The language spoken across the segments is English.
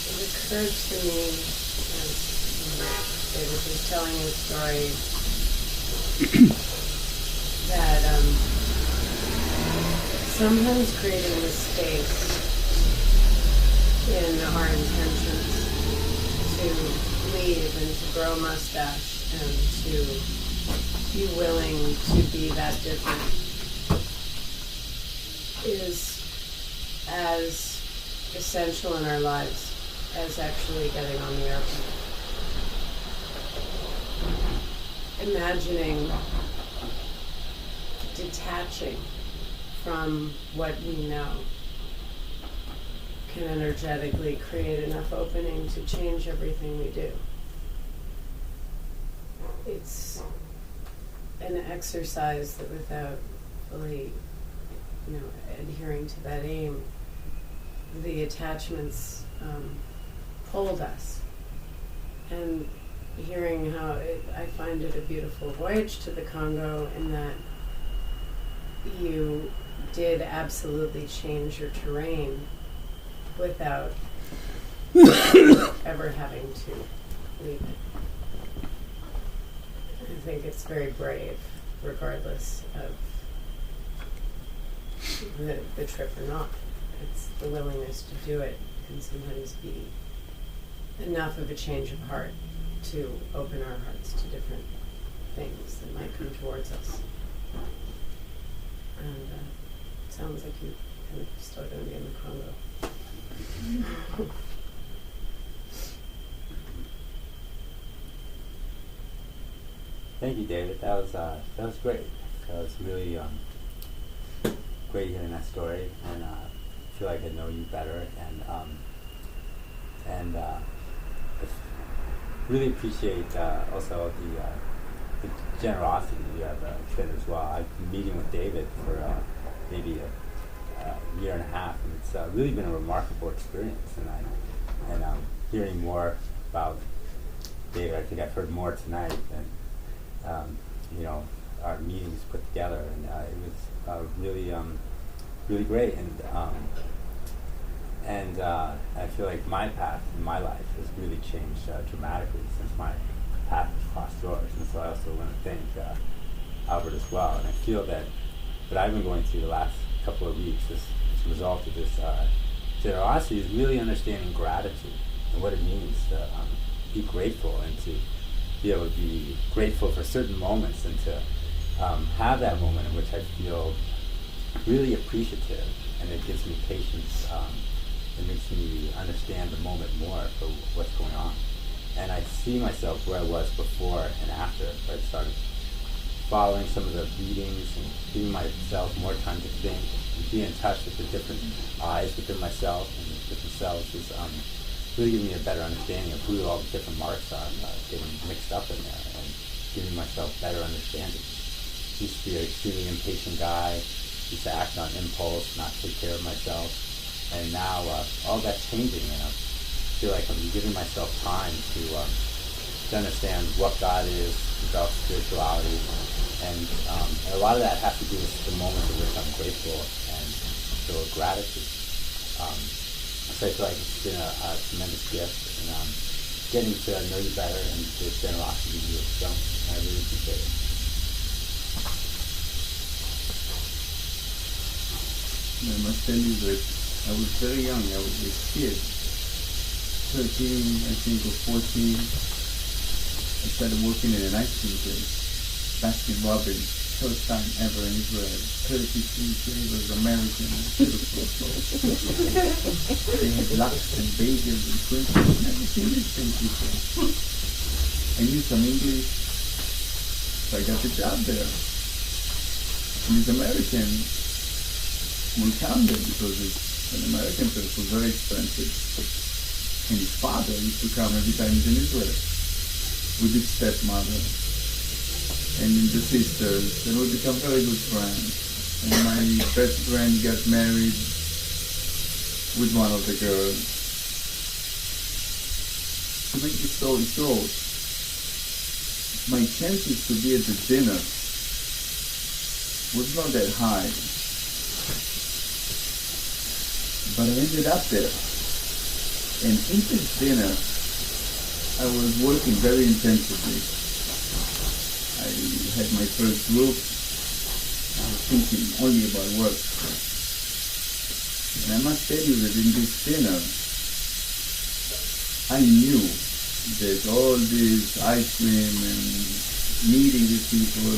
it occurred to me as David was telling his story that sometimes creating the space in our intentions to leave and to grow a mustache and to be willing to be that different is as essential in our lives as actually getting on the airplane. Imagining detaching from what we know can energetically create enough opening to change everything we do. It's an exercise that without fully, adhering to that aim, the attachments hold us. And hearing how I find it a beautiful voyage to the Congo in that you did absolutely change your terrain without ever having to leave it. I think it's very brave, regardless of the trip or not. It's the willingness to do it can sometimes be enough of a change of heart to open our hearts to different things that might come towards us. And it sounds like you're kind of still going to be in the Congo. Thank you, David. That was great. That was really great hearing that story, and I feel like I know you better, and I really appreciate also the generosity you have extended as well. I've been meeting with David for maybe a year and a half, and it's really been a remarkable experience. And hearing more about David, I think I've heard more tonight than our meetings put together, and it was really great. And I feel like my path in my life has really changed dramatically since my path has crossed yours. And so I also want to thank Albert as well. And I feel that what I've been going through the last couple of weeks as a result of this generosity is really understanding gratitude and what it means to be grateful and to be able to be grateful for certain moments and to have that moment in which I feel really appreciative, and it gives me patience. It makes me understand the moment more for what's going on. And I see myself where I was before and after I started following some of the readings and giving myself more time to think and be in touch with the different eyes within myself and the different selves is really giving me a better understanding of who all the different marks are getting mixed up in there and giving myself better understanding. Used to be an extremely impatient guy, used to act on impulse, not take care of myself. And now all that's changing, and I feel like I'm giving myself time to understand what God is, about spirituality, and a lot of that has to do with the moments in which I'm grateful and feel gratitude. So I feel like it's been a tremendous gift, and getting to know you better and the generosity you have shown. I really appreciate it. I must tell you that I was very young. I was a kid, 13, I think, or 14. I started working in an ice cream place, Baskin Robbins, first time ever in Israel. 33 flavors, American, beautiful. They had lax and bagels and crinkles. I've never seen these things before. I knew some English, so I got the job there. And these Americans will come there because it's an American place, was very expensive. And his father used to come every time he's in Israel with his stepmother and the sisters, and we become very good friends. And my best friend got married with one of the girls. To make the story short, my chances to be at the dinner was not that high. But I ended up there. And in this dinner, I was working very intensively. I had my first group. I was thinking only about work. And I must tell you that in this dinner, I knew that all this ice cream and meeting these people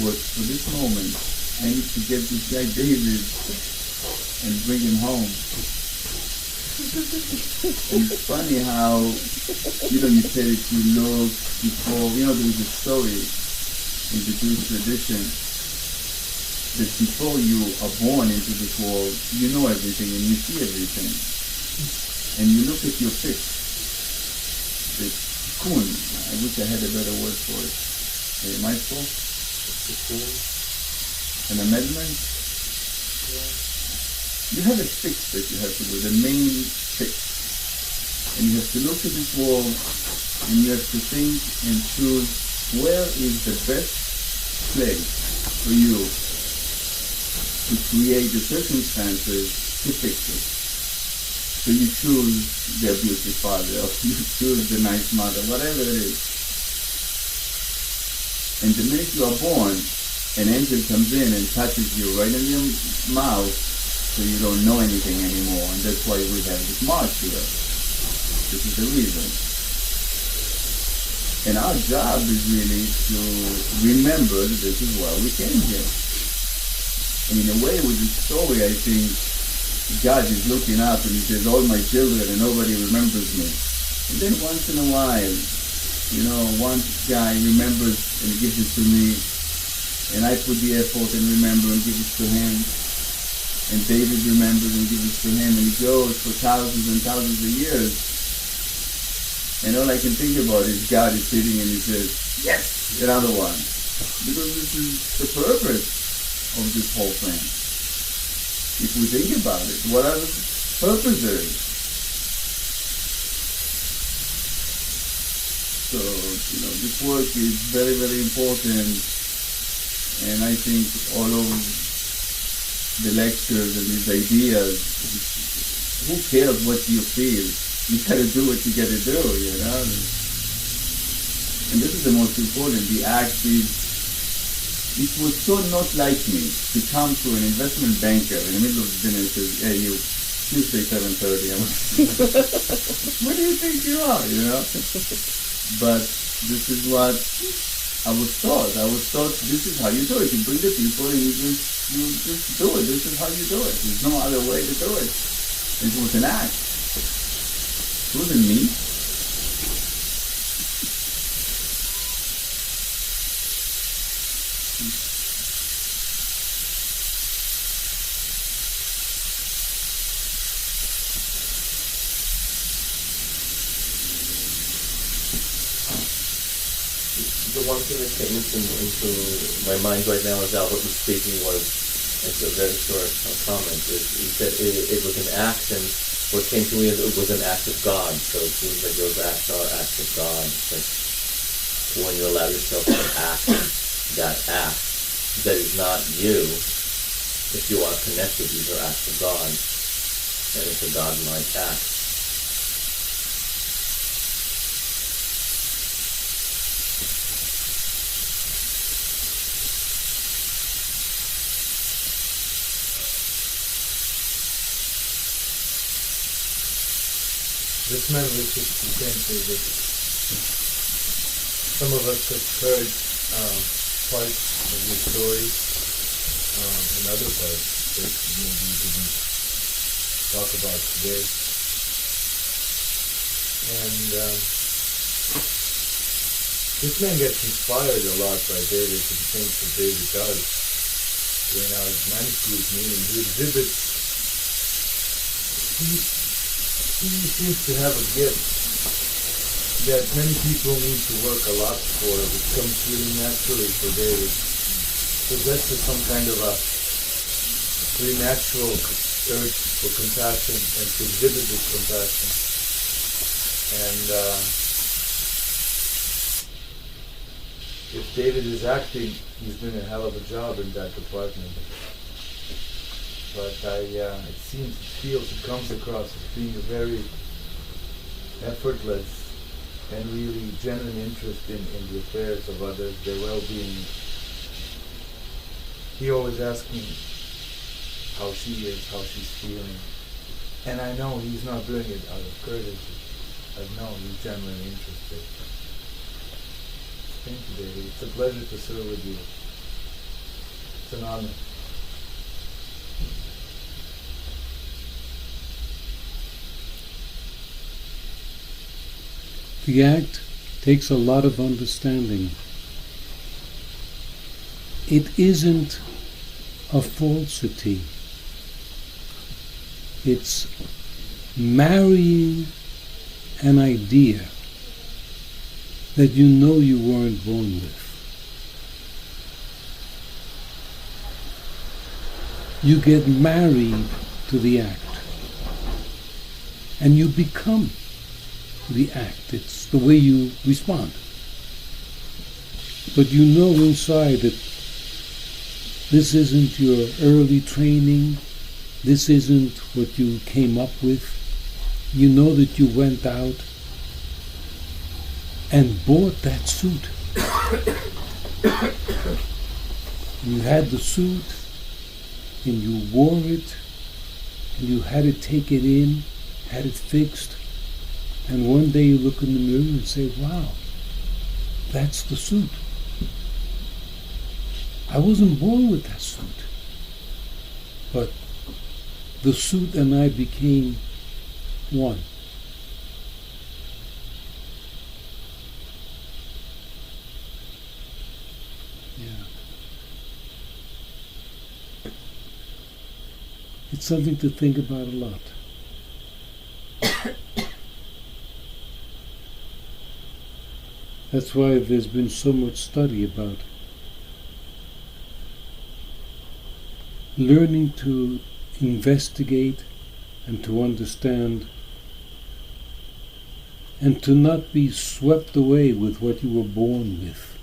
was for this moment. I need to get this guy David and bring him home. And it's funny how, you said if you look before, there is a story in the Jewish tradition that before you are born into this world, you know everything and you see everything. And you look at your fix, the cocoon. I wish I had a better word for it. Mindful? Cocoon? An amendment? Yeah. You have a fix that you have to do, the main fix. And you have to look at this world and you have to think and choose where is the best place for you to create the circumstances to fix it. So you choose the abusive father, or you choose the nice mother, whatever it is. And the minute you are born, an angel comes in and touches you right in your mouth, so you don't know anything anymore. And that's why we have this march here. This is the reason. And our job is really to remember that this is why we came here. And in a way, with this story, I think God is looking up and he says, all my children, and nobody remembers me. And then once in a while, one guy remembers and gives it to me, and I put the effort and remember and give it to him. And David remembers and gives it to him, and he goes for thousands and thousands of years. And all I can think about is God is sitting and he says, yes, another one. Because this is the purpose of this whole thing. If we think about it, what are the purposes? So, this work is very, very important, and I think all of the lectures and these ideas, who cares what you feel? You gotta do what you gotta do, And this is the most important. The act is, it was so not like me to come to an investment banker in the middle of the dinner and say, hey, you, Tuesday 7:30. I'm like, what do you think you are, But this is what I was taught. This is how you do it. You bring the people and you just do it. This is how you do it. There's no other way to do it. It was an act. It wasn't me. The one thing that came into my mind right now as Albert was speaking was, it's a very short comment, he said it was an act, and what came to me is it was an act of God. So it seems like those acts are acts of God. It's like when you allow yourself to act that act that is not you, if you are connected, these are acts of God, and it's a God-like act. This man was just the same thing that some of us have heard parts of your story and other parts that maybe you didn't talk about today. And this man gets inspired a lot by David to the things that David does. During our men's group meeting, he exhibits, he seems to have a gift that many people need to work a lot for, which comes really naturally for David. Possesses some kind of a pretty natural urge for compassion and to exhibit this compassion. And if David is acting, he's doing a hell of a job in that department. But it seems, it feels, it comes across as being a very effortless, and really genuine interest in the affairs of others, their well-being. He always asks me how she is, how she's feeling. And I know he's not doing it out of courtesy. I know he's genuinely interested. Thank you, David. It's a pleasure to serve with you. It's an honor. The act takes a lot of understanding. It isn't a falsity. It's marrying an idea that you know you weren't born with. You get married to the act, and you become the act. It's the way you respond. But you know inside that this isn't your early training, this isn't what you came up with. You know that you went out and bought that suit. You had the suit, and you wore it, and you had to take it in, had it fixed, and one day you look in the mirror and say, wow, that's the suit. I wasn't born with that suit, but the suit and I became one. Yeah. It's something to think about a lot. That's why there's been so much study about learning to investigate and to understand and to not be swept away with what you were born with.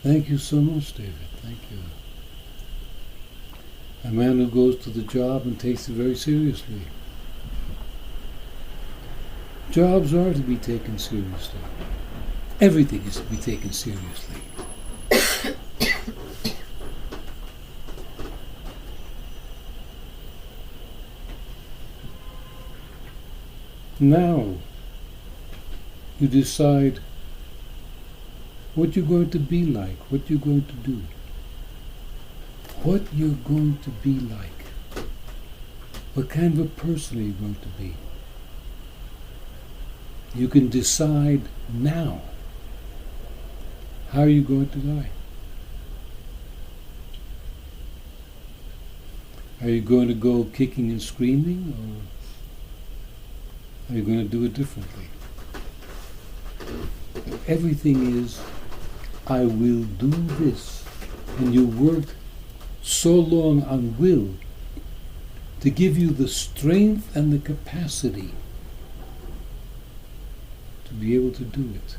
Thank you so much, David. Thank you. A man who goes to the job and takes it very seriously. Jobs are to be taken seriously. Everything is to be taken seriously. Now, you decide what you're going to be like, what you're going to do. What you're going to be like. What kind of a person are you going to be? You can decide now. How are you going to die? Are you going to go kicking and screaming, or are you going to do it differently? Everything is, I will do this. And you work so long on will to give you the strength and the capacity to be able to do it.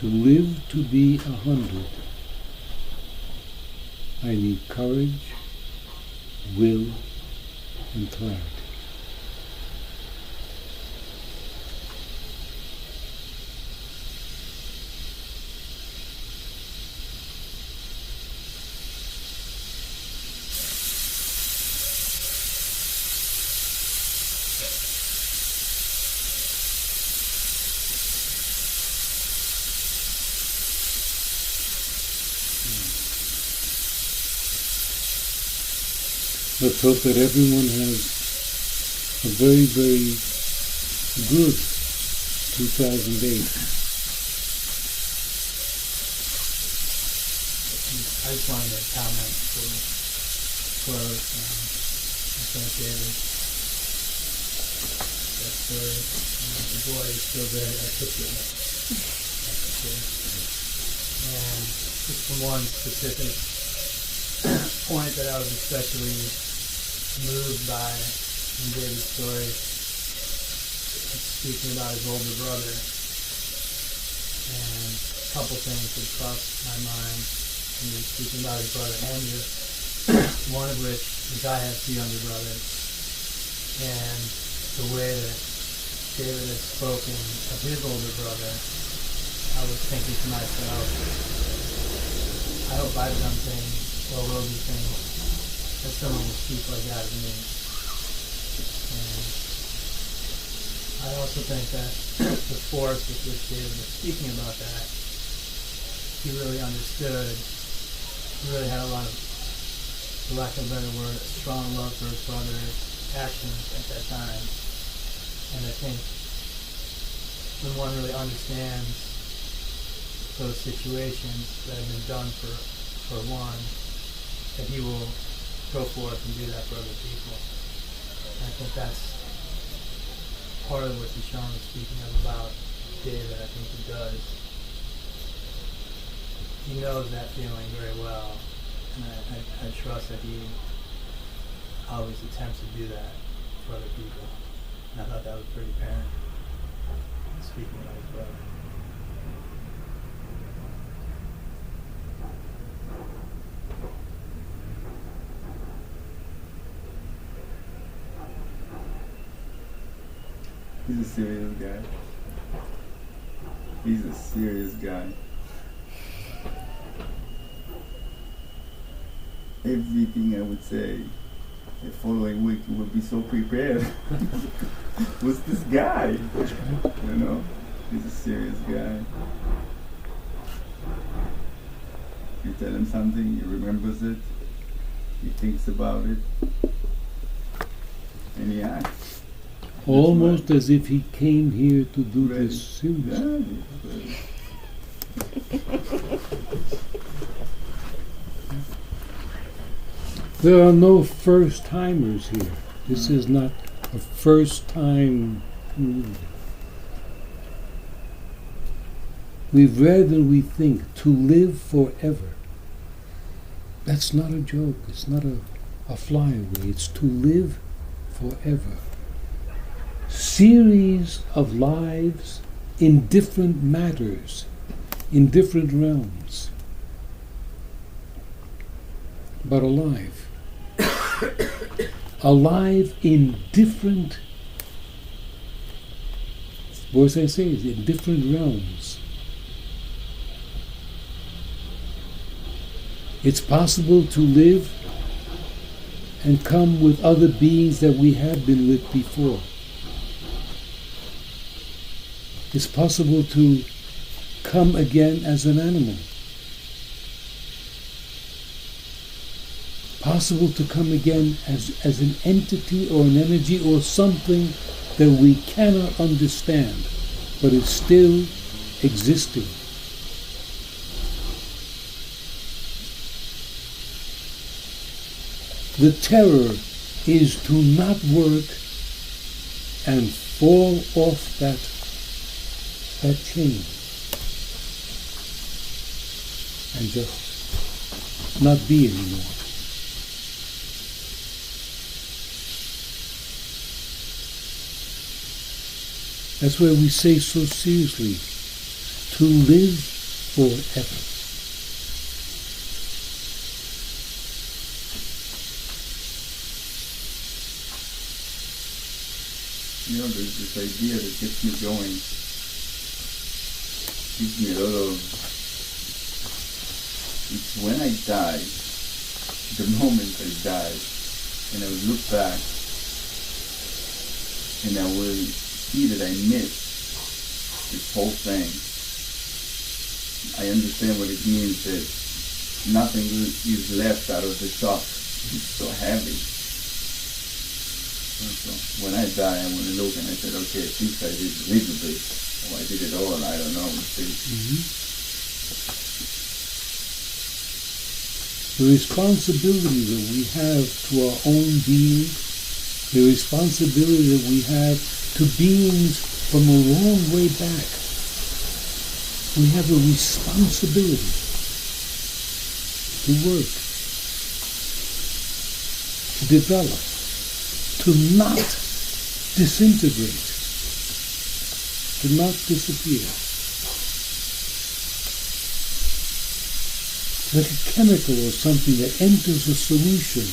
To live to be 100, I need courage, will, and clarity. Let's hope that everyone has a very, very good 2008. I just wanted to comment for David. story. The boy is still very articulate. And just from one specific point that I was especially moved by in David's story, speaking about his older brother, and a couple things that crossed my mind when he was speaking about his brother Andrew, one of which is I have two younger brothers, and the way that David has spoken of his older brother, I was thinking to myself, I hope I've done things or will do things that someone will speak like that of me. And I also think that the force with which David was speaking about that, he really understood, he really had a lot of, for lack of a better word, a strong love for his brother's actions at that time. And I think when one really understands those situations that have been done for one, that he will go forth and do that for other people. And I think that's part of what Deshaun was speaking of about David. I think he does. He knows that feeling very well, and I trust that he always attempts to do that for other people. And I thought that was pretty apparent, speaking about his brother. He's a serious guy. He's a serious guy. Everything I would say the following week would be so prepared. Who's this guy? You know? He's a serious guy. You tell him something, he remembers it, he thinks about it, and he acts. Almost as if he came here to do Ready. this seriously. There are no first timers here. This is not a first time community. We've read and we think to live forever. That's not a joke. It's not a flyaway. It's to live forever. Series of lives in different matters, in different realms, but alive. Alive in different, what I say, is in different realms. It's possible to live and come with other beings that we have been with before. It's possible to come again as an animal. Possible to come again as an entity or an energy or something that we cannot understand, but is still existing. The terror is to not work and fall off that chain and just not be anymore. That's why we say so seriously, to live forever. You know, there's this idea that gets me going. Gives me a lot of... It's when I die, the moment I die, and I will look back, and I will see that I missed this whole thing. I understand what it means that nothing is left out of the top. It's so heavy. So when I die, I want to look and I said, okay, at least I did a little bit, or I did it all, I don't know. The responsibility that we have to our own being, the responsibility that we have to beings from a long way back. We have a responsibility to work, to develop, to not disintegrate, to not disappear. Like a chemical or something that enters a solution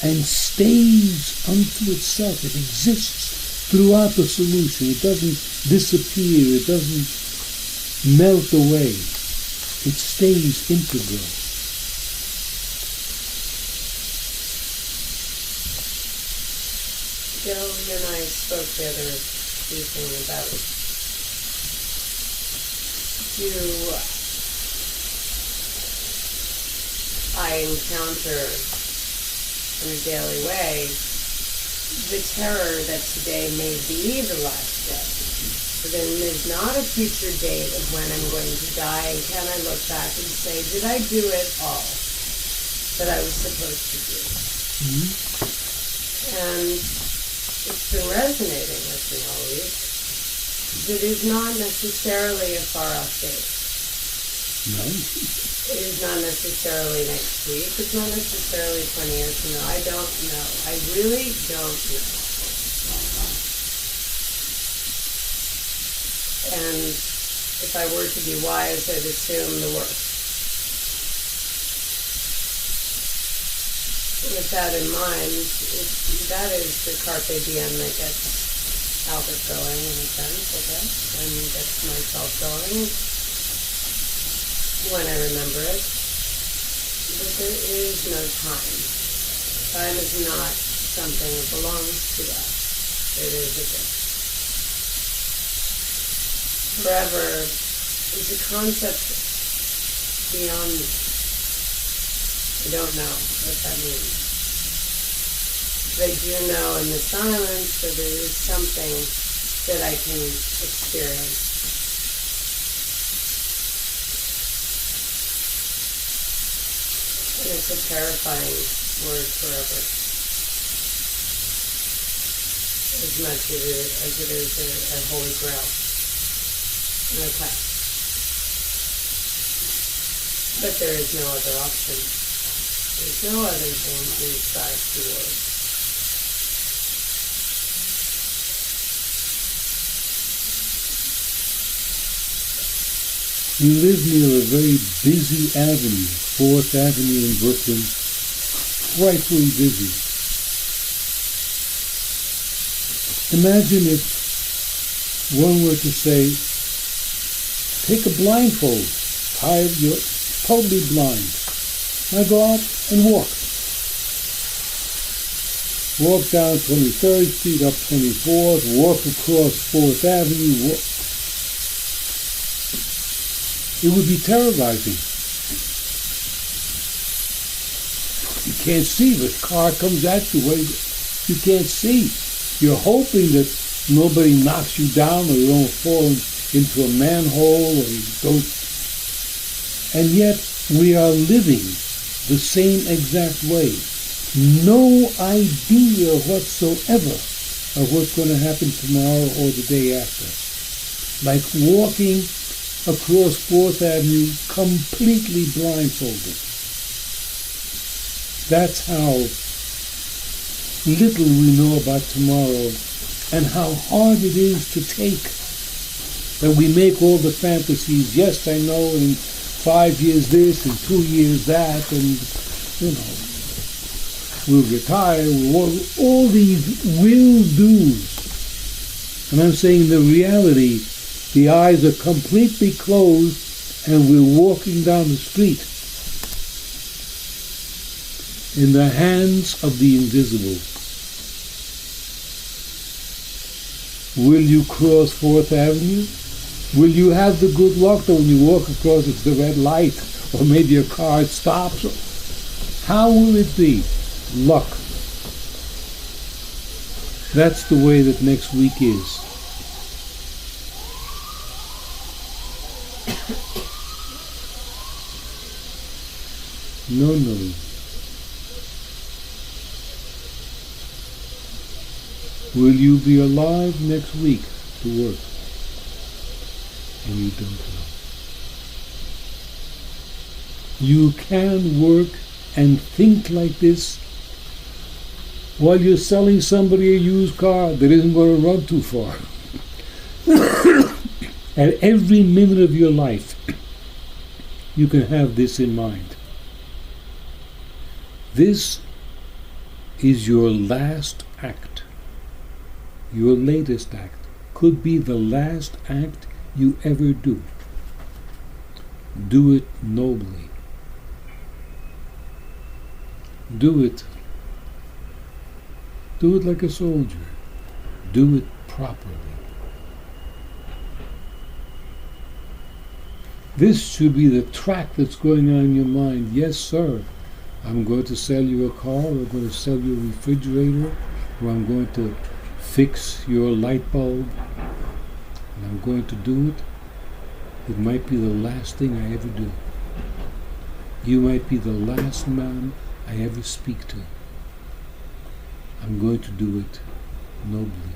and stays unto itself. It exists throughout the solution. It doesn't disappear. It doesn't melt away. It stays integral. Joe, you and I spoke the other evening about I encounter in a daily way the terror that today may be the last day. But then there's not a future date of when I'm going to die, and can I look back and say, did I do it all that I was supposed to do? Mm-hmm. And it's been resonating with me always. It is not necessarily a far-off date. No. It is not necessarily next week. It's not necessarily 20 years from now. I don't know. I really don't know. And if I were to be wise, I'd assume the worst. With that in mind, that is the carpe diem that gets Albert going in a sense, I guess, and gets myself going when I remember it. But there is no time. Time is not something that belongs to us. It is a gift. Forever is a concept beyond me. I don't know what that means. But I do know in the silence that there is something that I can experience. And it's a terrifying word, forever. As much as it is a holy grail. Okay. But there is no other option. There's no other thing to strive toward. We live near a very busy avenue, 4th Avenue in Brooklyn, frightfully busy. Imagine if one were to say, take a blindfold, you're totally blind. Now go out and walk. Walk down 23rd Street, up 24th, walk across 4th Avenue, walk. It would be terrorizing. You can't see. The car comes at you. You can't see. You're hoping that nobody knocks you down or you don't fall into a manhole or you don't. And yet we are living the same exact way. No idea whatsoever of what's going to happen tomorrow or the day after. Like walking across 4th Avenue completely blindfolded. That's how little we know about tomorrow and how hard it is to take. That we make all the fantasies, yes, I know, in 5 years this and 2 years that, and, we'll retire, all these will-dos. And I'm saying the reality, the eyes are completely closed and we're walking down the street in the hands of the invisible. Will you cross 4th Avenue? Will you have the good luck that when you walk across it's the red light or maybe a car stops? How will it be? Luck. That's the way that next week is. No. Will you be alive next week to work? And you don't know. You can work and think like this while you're selling somebody a used car that isn't going to run too far. At every minute of your life, you can have this in mind. This is your last act. Your latest act could be the last act you ever do. Do it nobly. Do it like a soldier. Do it properly. This should be the track that's going on in your mind. Yes, sir, I'm going to sell you a car, or I'm going to sell you a refrigerator, or I'm going to fix your light bulb, and I'm going to do it. It might be the last thing I ever do. You might be the last man I ever speak to. I'm going to do it nobly.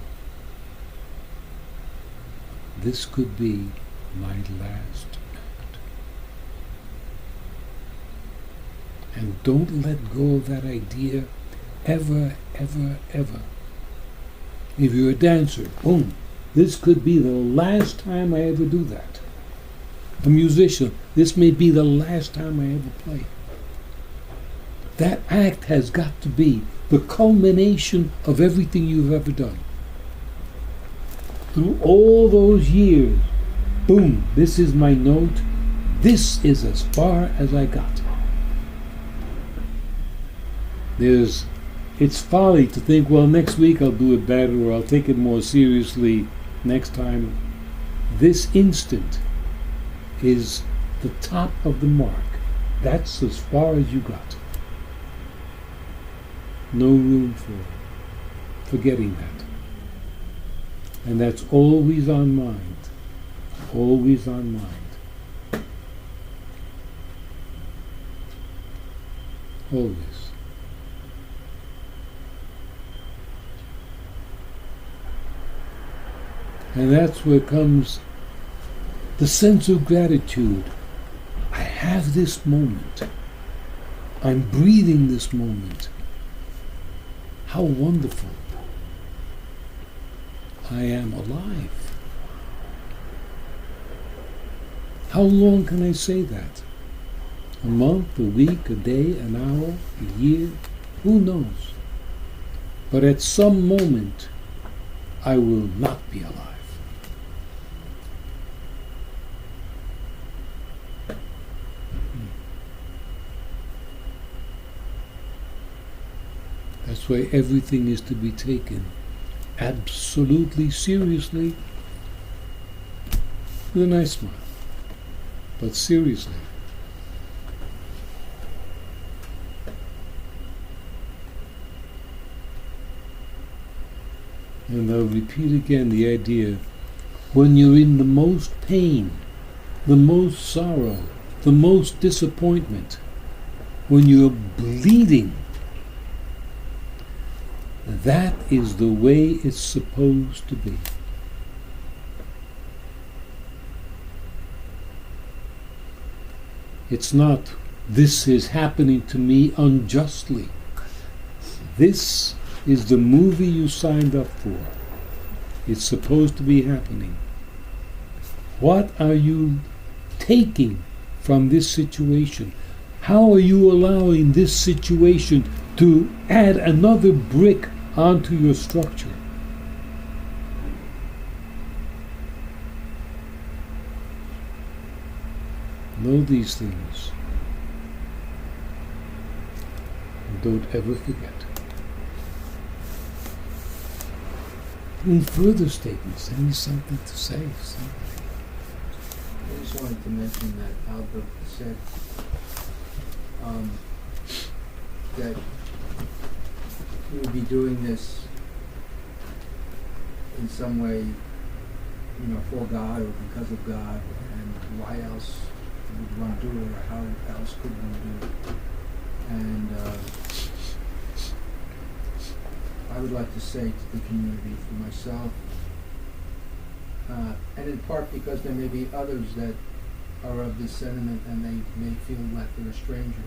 This could be my last act. And don't let go of that idea ever, ever, ever. If you're a dancer, boom, this could be the last time I ever do that. A musician, this may be the last time I ever play. That act has got to be the culmination of everything you've ever done. Through all those years, boom, this is my note. This is as far as I got. It's folly to think, well, next week I'll do it better, or I'll take it more seriously next time. This instant is the top of the mark. That's as far as you got. No room for forgetting that. And that's always on mind. Always on mind. Always. And that's where comes the sense of gratitude. I have this moment. I'm breathing this moment. How wonderful. I am alive. How long can I say that? A month, a week, a day, an hour, a year? Who knows? But at some moment, I will not be alive. That's why everything is to be taken absolutely seriously, with a nice smile, but seriously. And I'll repeat again the idea, when you're in the most pain, the most sorrow, the most disappointment, when you're bleeding, that is the way it's supposed to be. It's not, this is happening to me unjustly. This is the movie you signed up for. It's supposed to be happening. What are you taking from this situation? How are you allowing this situation to add another brick onto your structure? Know these things. And don't ever forget. Any further statements? Any something to say? Something. I just wanted to mention that Albert said that he would be doing this in some way, for God or because of God, and why else would one do it, or how else could one do it? And I would like to say to the community for myself, and in part because there may be others that are of this sentiment and they may feel like they're a stranger,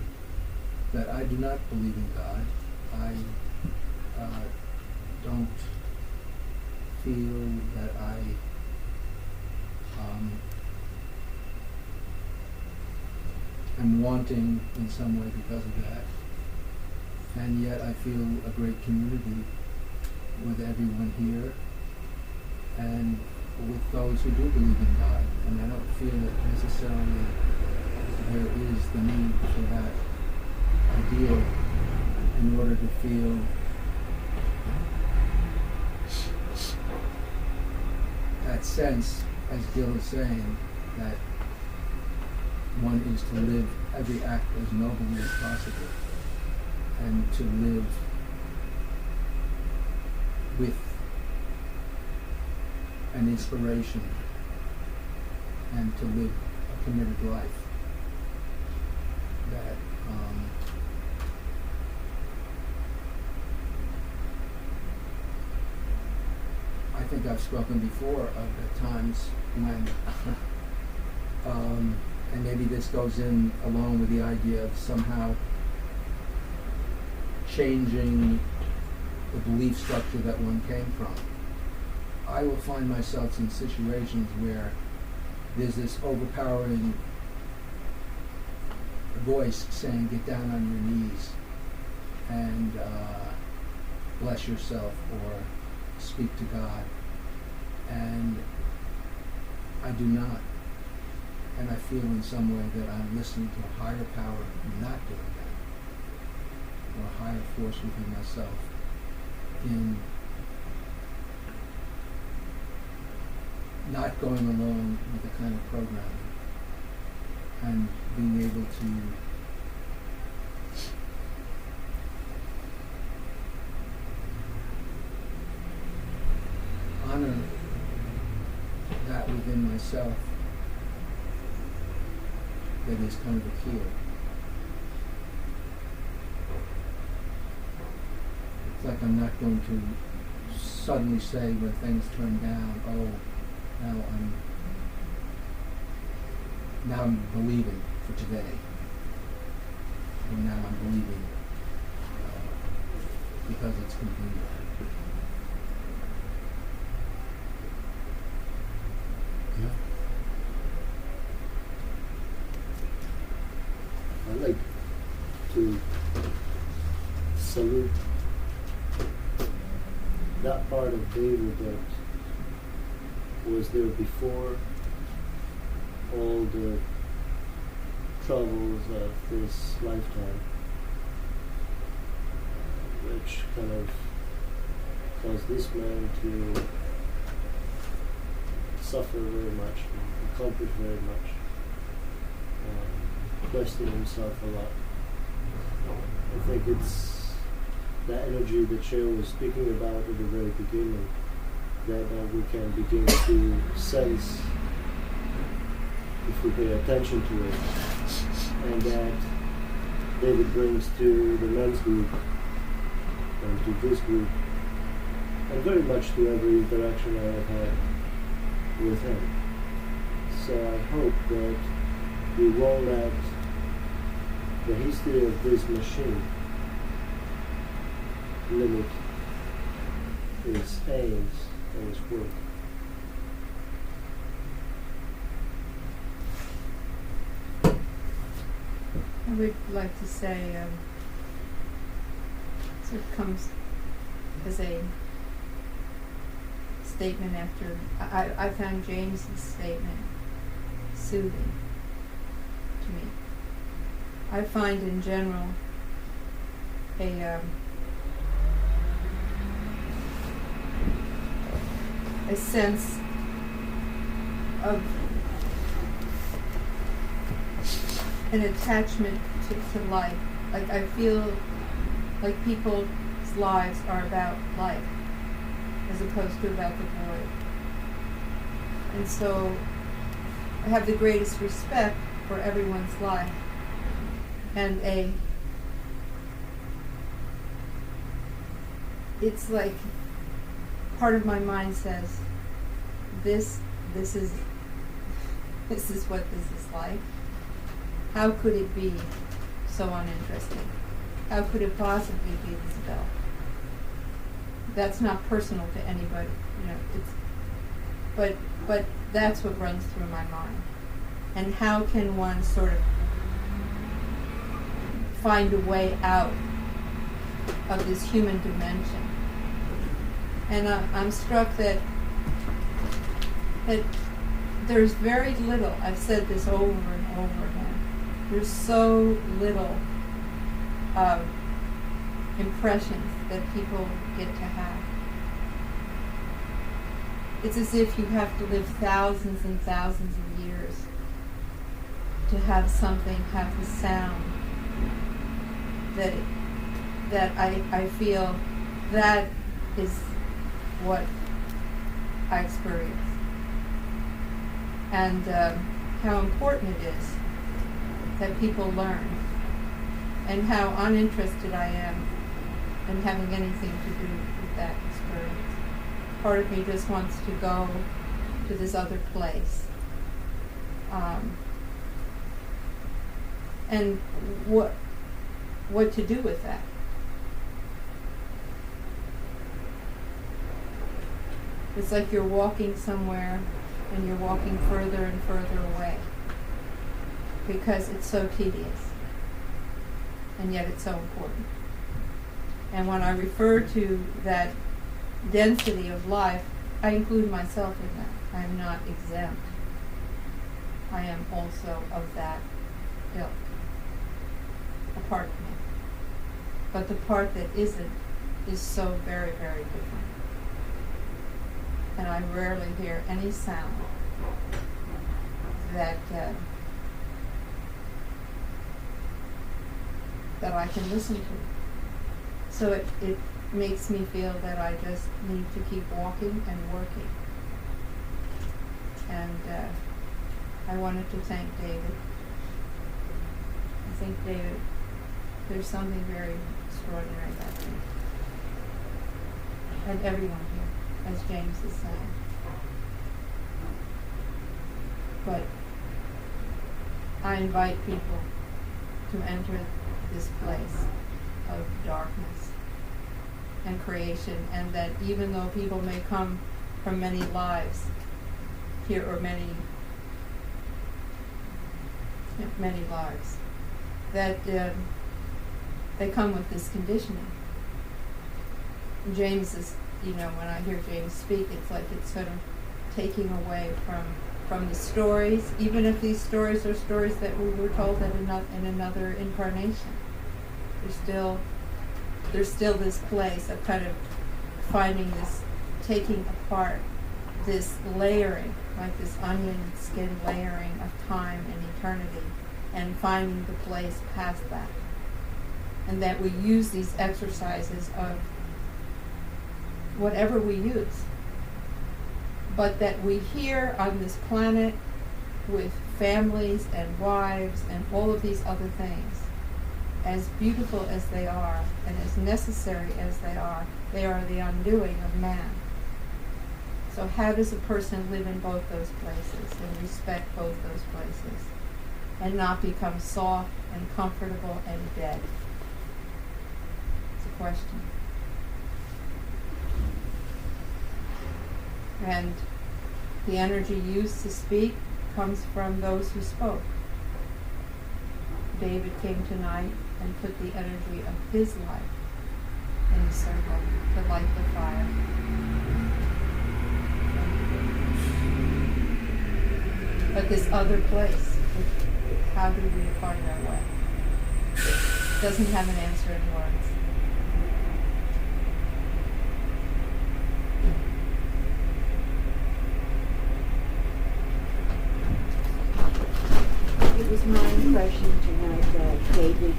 that I do not believe in God. I don't feel that I am wanting in some way because of that. And yet I feel a great community with everyone here and with those who do believe in God. And I don't feel that necessarily there is the need for that ideal in order to feel that sense, as Gil is saying, that one is to live every act as nobly as possible and to live with an inspiration and to live a committed life that I think I've spoken before of the times when and maybe this goes in along with the idea of somehow changing the belief structure that one came from. I will find myself in situations where there's this overpowering voice saying, get down on your knees and bless yourself or speak to God. And I do not. And I feel in some way that I'm listening to a higher power not doing that, or a higher force within myself in not going along with the kind of programming and being able to honor that within myself that is kind of a cure. It's like I'm not going to suddenly say when things turn down, oh, now I'm believing for today. Or now I'm believing because it's convenient. I'd like to salute that part of David that was there before all the troubles of this lifetime, which kind of caused this man to suffer very much and accomplish very much. Question himself a lot. I think it's the energy that Cheryl was speaking about at the very beginning that we can begin to sense if we pay attention to it, and that David brings to the men's group and to this group, and very much to every interaction I have had with him. So I hope that we won't let the history of this machine limit his aims and his work. I would like to say, sort of comes as a statement after, I found James's statement soothing to me. I find in general a sense of an attachment to life. Like I feel like people's lives are about life as opposed to about the void. And so I have the greatest respect for everyone's life and it's like part of my mind says, this is what this is like. How could it be so uninteresting? How could it possibly be this dull? That's not personal to anybody, but that's what runs through my mind. And how can one sort of find a way out of this human dimension? And I'm struck that there's very little, I've said this over and over again, there's so little impressions that people get to have. It's as if you have to live thousands and thousands of years to have something have the sound that I feel that is what I experience. And how important it is that people learn, and how uninterested I am in having anything to do with that experience. Part of me just wants to go to this other place. And what to do with that? It's like you're walking somewhere and you're walking further and further away because it's so tedious, and yet it's so important. And when I refer to that density of life, I include myself in that. I am not exempt. I am also of that ilk, a part of me. But the part that isn't is so very, very different. And I rarely hear any sound that I can listen to. So it makes me feel that I just need to keep walking and working. And I wanted to thank David. I think David, there's something very extraordinary about him. And everyone here, as James is saying. But I invite people to enter this place of darkness and creation, and that even though people may come from many lives here, or many lives, that they come with this conditioning. James is, when I hear James speak, it's like it's sort of taking away from the stories, even if these stories are stories that we were told in another incarnation. There's still this place of kind of finding this, taking apart this layering, like this onion skin layering of time and eternity, and finding the place past that. And that we use these exercises of whatever we use, but that we here on this planet with families and wives and all of these other things, as beautiful as they are and as necessary as they are the undoing of man. So how does a person live in both those places and respect both those places and not become soft and comfortable and dead? It's a question. And the energy used to speak comes from those who spoke. David came tonight and put the energy of his life in the circle to light the fire. But this other place, how do we find our way? Doesn't have an answer in words. It was my impression tonight that David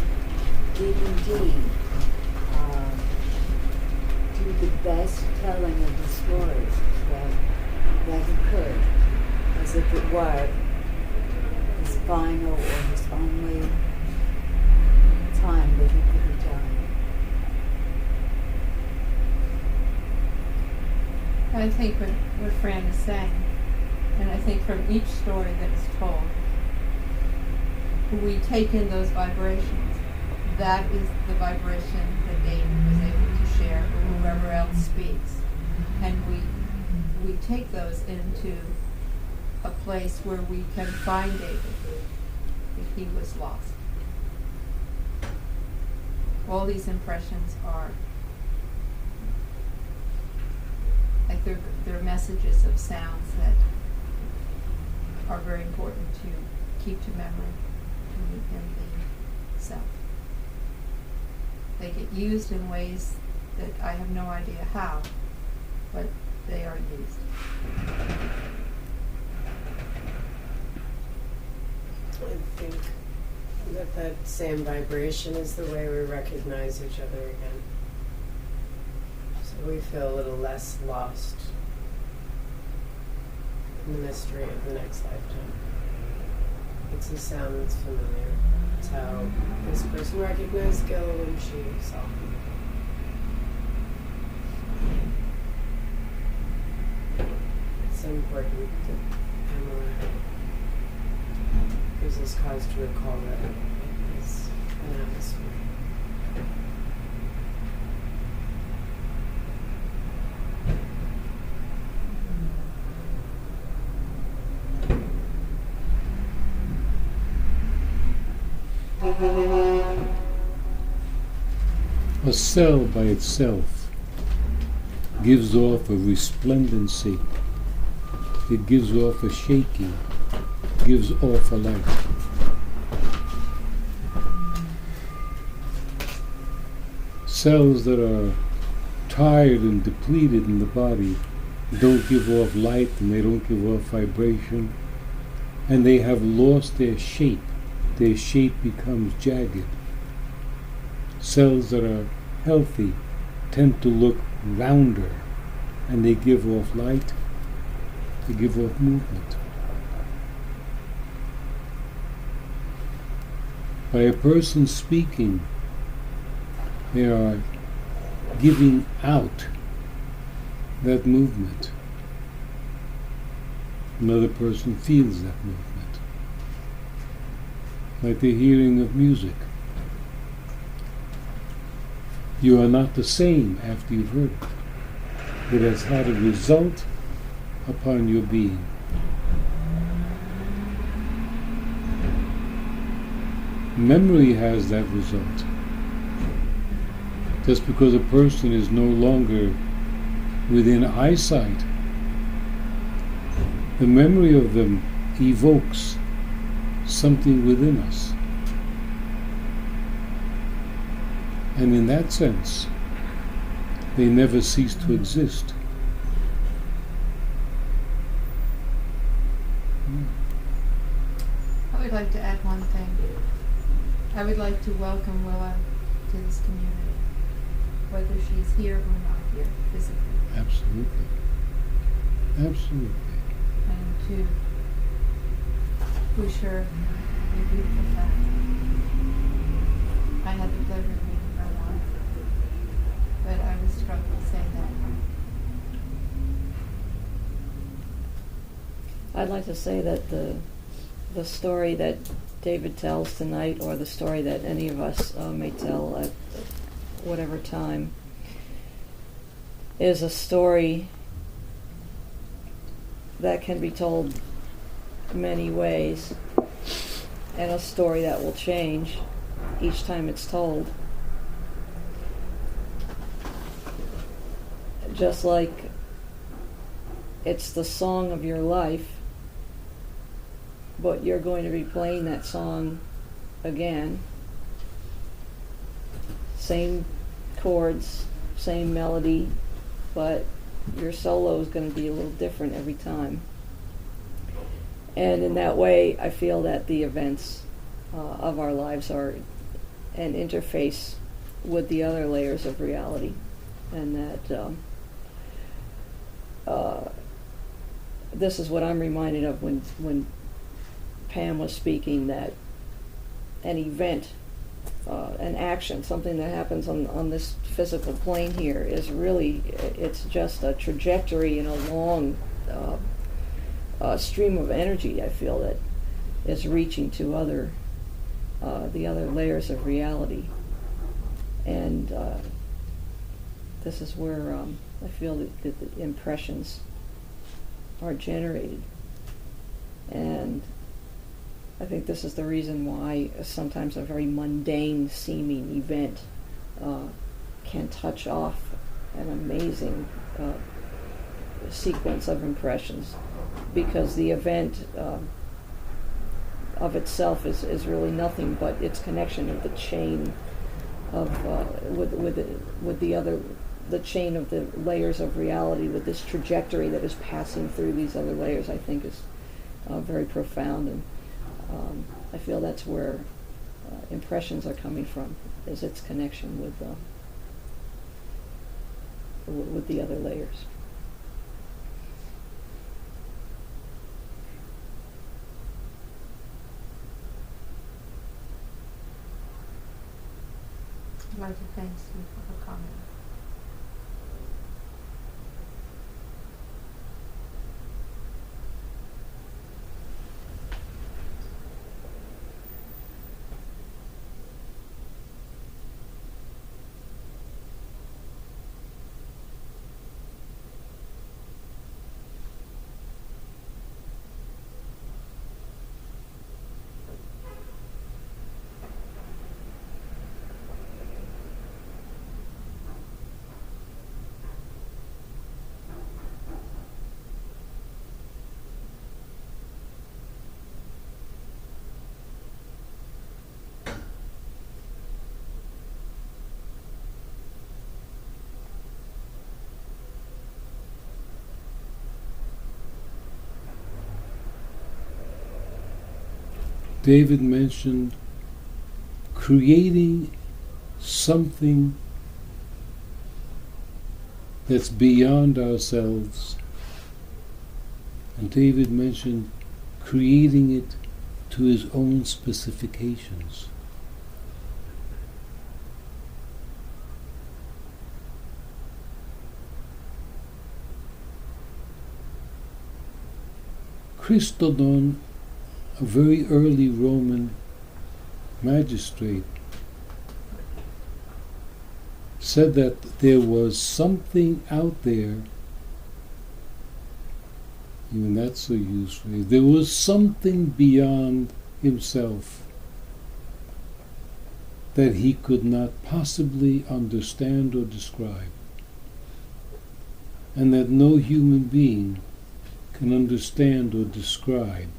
did indeed do the best telling of the stories that he could, as if it were his final or his only time that he could have done. I think what Fran is saying, and I think from each story that is told, we take in those vibrations. That is the vibration that David was able to share, or whoever else speaks. And we take those into a place where we can find David if he was lost. All these impressions are like they're messages of sounds that are very important to keep to memory in the self. They get used in ways that I have no idea how, but they are used. I think that same vibration is the way we recognize each other again. So we feel a little less lost in the mystery of the next lifetime. It's a sound that's familiar. It's how this person recognized Gil when she saw him. It's important that Pamela gives us cause to recall that it is an atmosphere. A cell by itself gives off a resplendency. It gives off a shaking, gives off a light. Cells that are tired and depleted in the body don't give off light, and they don't give off vibration, and they have lost their shape. Their shape becomes jagged. Cells that are healthy tend to look rounder, and they give off light, they give off movement. By a person speaking, they are giving out that movement. Another person feels that movement. Like the hearing of music. You are not the same after you've heard it. It has had a result upon your being. Memory has that result. Just because a person is no longer within eyesight, the memory of them evokes something within us. And in that sense, they never cease to exist. I would like to add one thing. I would like to welcome Willa to this community, whether she's here or not here physically. Absolutely. Absolutely. And to wish her a beautiful path. I had the pleasure of meeting her once, but I was struck to say that. I'd like to say that the story that David tells tonight, or the story that any of us may tell at whatever time, is a story that can be told many ways, and a story that will change each time it's told. Just like it's the song of your life, but you're going to be playing that song again. Same chords, same melody, but your solo is going to be a little different every time. And in that way, I feel that the events of our lives are an interface with the other layers of reality, and that this is what I'm reminded of when Pam was speaking, that an event an action, something that happens on this physical plane here, is really, it's just a trajectory in a long stream of energy, I feel, that is reaching to the other layers of reality. And this is where I feel that the impressions are generated. And I think this is the reason why sometimes a very mundane seeming event can touch off an amazing sequence of impressions, because the event of itself is really nothing but its connection of the chain of with the chain of the layers of reality, with this trajectory that is passing through these other layers. I think is very profound, and I feel that's where impressions are coming from, is its connection with the other layers. I'd like to thank you for the comment. David mentioned creating something that's beyond ourselves. And David mentioned creating it to his own specifications. Christodon, a very early Roman magistrate, said that there was something out there, even that's so useful, there was something beyond himself that he could not possibly understand or describe, and that no human being can understand or describe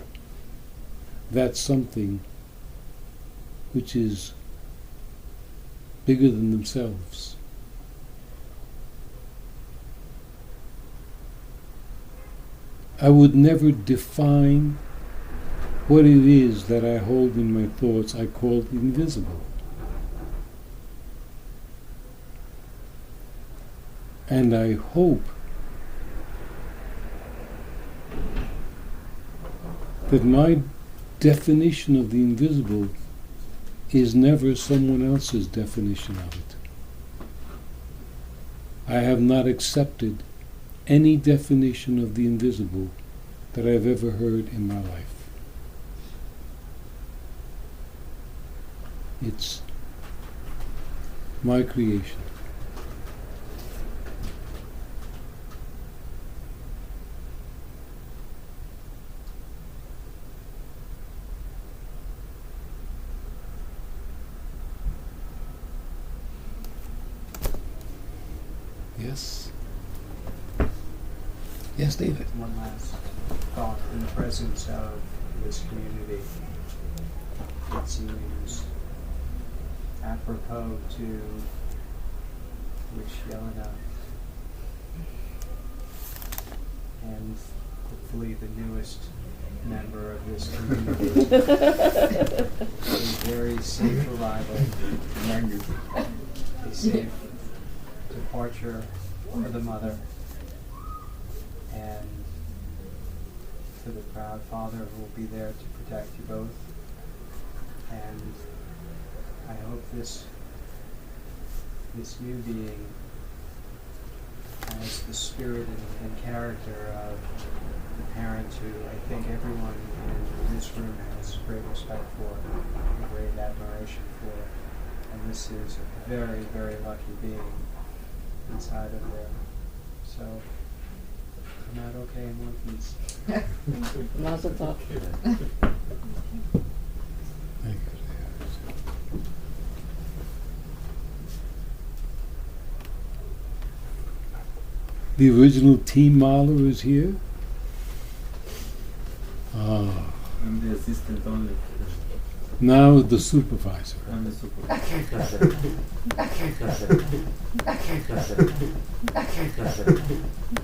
that something which is bigger than themselves. I would never define what it is that I hold in my thoughts. I call it invisible. And I hope that my definition of the invisible is never someone else's definition of it. I have not accepted any definition of the invisible that I've ever heard in my life. It's my creation. Yes. Yes, David. One last thought. In the presence of this community, it seems apropos to wish Yelena and hopefully the newest member of this community a very safe arrival, a safe departure for the mother, and to the proud father who will be there to protect you both, and I hope this new being has the spirit and character of the parents who I think everyone in this room has great respect for, and great admiration for. And this is a very, very lucky being inside of there. So, come out okay in one piece. Mazel tov. Thank you. The original team modeler is here. I'm the assistant only. Now the supervisor. I'm the supervisor.